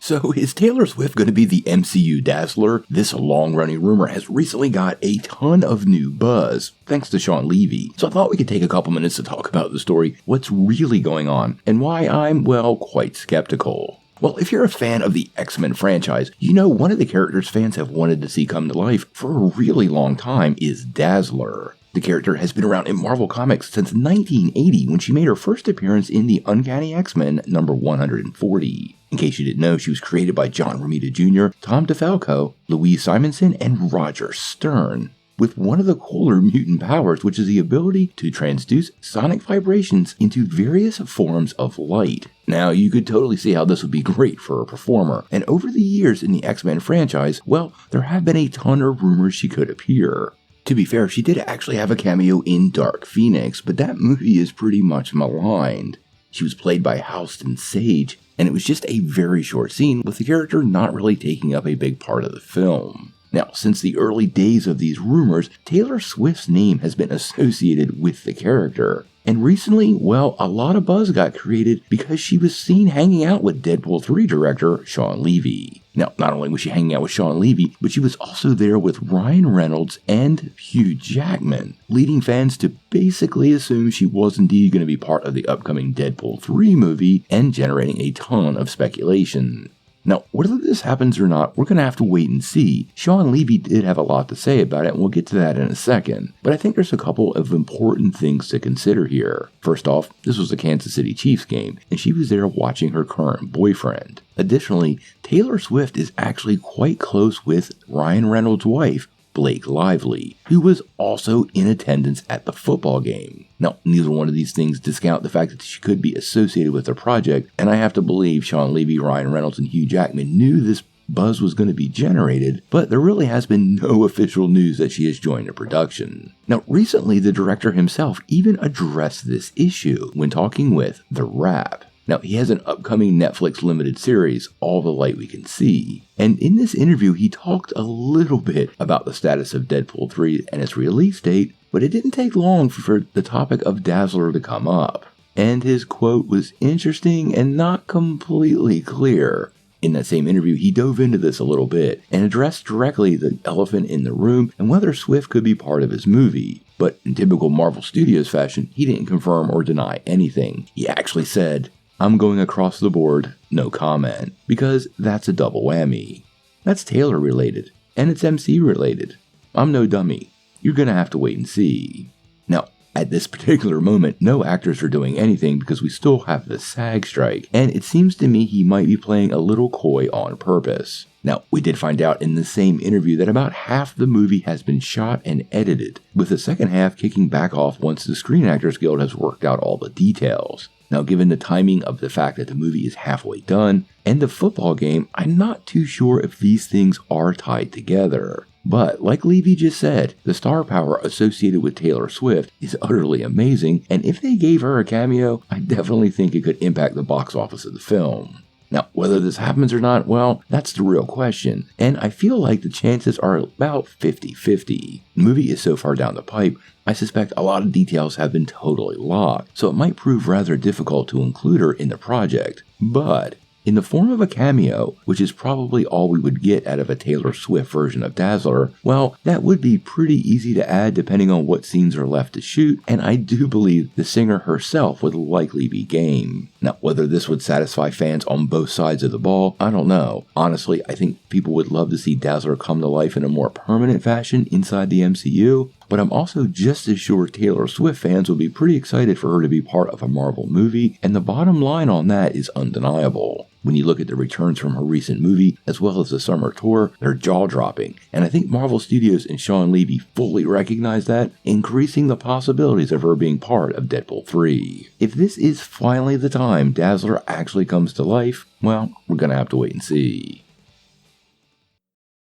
So is Taylor Swift going to be the MCU Dazzler? This long-running rumor has recently got a ton of new buzz, thanks to Sean Levy. So I thought we could take a couple minutes to talk about the story, what's really going on, and why I'm, well, quite skeptical. Well, if you're a fan of the X-Men franchise, you know one of the characters fans have wanted to see come to life for a really long time is Dazzler. The character has been around in Marvel Comics since 1980 when she made her first appearance in the Uncanny X-Men number 140. In case you didn't know, she was created by John Romita Jr., Tom DeFalco, Louise Simonson, and Roger Stern, with one of the cooler mutant powers, which is the ability to transduce sonic vibrations into various forms of light. Now, you could totally see how this would be great for a performer, and over the years in the X-Men franchise, well, there have been a ton of rumors she could appear. To be fair, she did actually have a cameo in Dark Phoenix, but that movie is pretty much maligned. She was played by Halston Sage, and it was just a very short scene with the character not really taking up a big part of the film. Now, since the early days of these rumors, Taylor Swift's name has been associated with the character. And recently, well, a lot of buzz got created because she was seen hanging out with Deadpool 3 director Sean Levy. Now, not only was she hanging out with Sean Levy, but she was also there with Ryan Reynolds and Hugh Jackman, leading fans to basically assume she was indeed going to be part of the upcoming Deadpool 3 movie and generating a ton of speculation. Now, whether this happens or not, we're going to have to wait and see. Sean Levy did have a lot to say about it, and we'll get to that in a second. But I think there's a couple of important things to consider here. First off, this was a Kansas City Chiefs game, and she was there watching her current boyfriend. Additionally, Taylor Swift is actually quite close with Ryan Reynolds' wife, Blake Lively, who was also in attendance at the football game. Now, neither one of these things discount the fact that she could be associated with the project, and I have to believe Sean Levy, Ryan Reynolds, and Hugh Jackman knew this buzz was going to be generated, but there really has been no official news that she has joined the production. Now, recently, the director himself even addressed this issue when talking with The Wrap. Now, he has an upcoming Netflix limited series, All the Light We Can See. And in this interview, he talked a little bit about the status of Deadpool 3 and its release date, but it didn't take long for the topic of Dazzler to come up. And his quote was interesting and not completely clear. In that same interview, he dove into this a little bit and addressed directly the elephant in the room and whether Swift could be part of his movie. But in typical Marvel Studios fashion, he didn't confirm or deny anything. He actually said, "I'm going across the board, no comment," because that's a double whammy. That's Taylor related, and it's MC related. I'm no dummy. You're gonna have to wait and see. Now, at this particular moment, no actors are doing anything because we still have the SAG strike, and it seems to me he might be playing a little coy on purpose. Now, we did find out in the same interview that about half the movie has been shot and edited, with the second half kicking back off once the Screen Actors Guild has worked out all the details. Now, given the timing of the fact that the movie is halfway done, and the football game, I'm not too sure if these things are tied together. But, like Levy just said, the star power associated with Taylor Swift is utterly amazing, and if they gave her a cameo, I definitely think it could impact the box office of the film. Now, whether this happens or not, well, that's the real question, and I feel like the chances are about 50-50. The movie is so far down the pipe, I suspect a lot of details have been totally locked, so it might prove rather difficult to include her in the project, but in the form of a cameo, which is probably all we would get out of a Taylor Swift version of Dazzler, well, that would be pretty easy to add depending on what scenes are left to shoot, and I do believe the singer herself would likely be game. Now, whether this would satisfy fans on both sides of the ball, I don't know. Honestly, I think people would love to see Dazzler come to life in a more permanent fashion inside the MCU, but I'm also just as sure Taylor Swift fans will be pretty excited for her to be part of a Marvel movie, and the bottom line on that is undeniable. When you look at the returns from her recent movie, as well as the summer tour, they're jaw-dropping, and I think Marvel Studios and Sean Levy fully recognize that, increasing the possibilities of her being part of Deadpool 3. If this is finally the time Dazzler actually comes to life, well, we're gonna have to wait and see.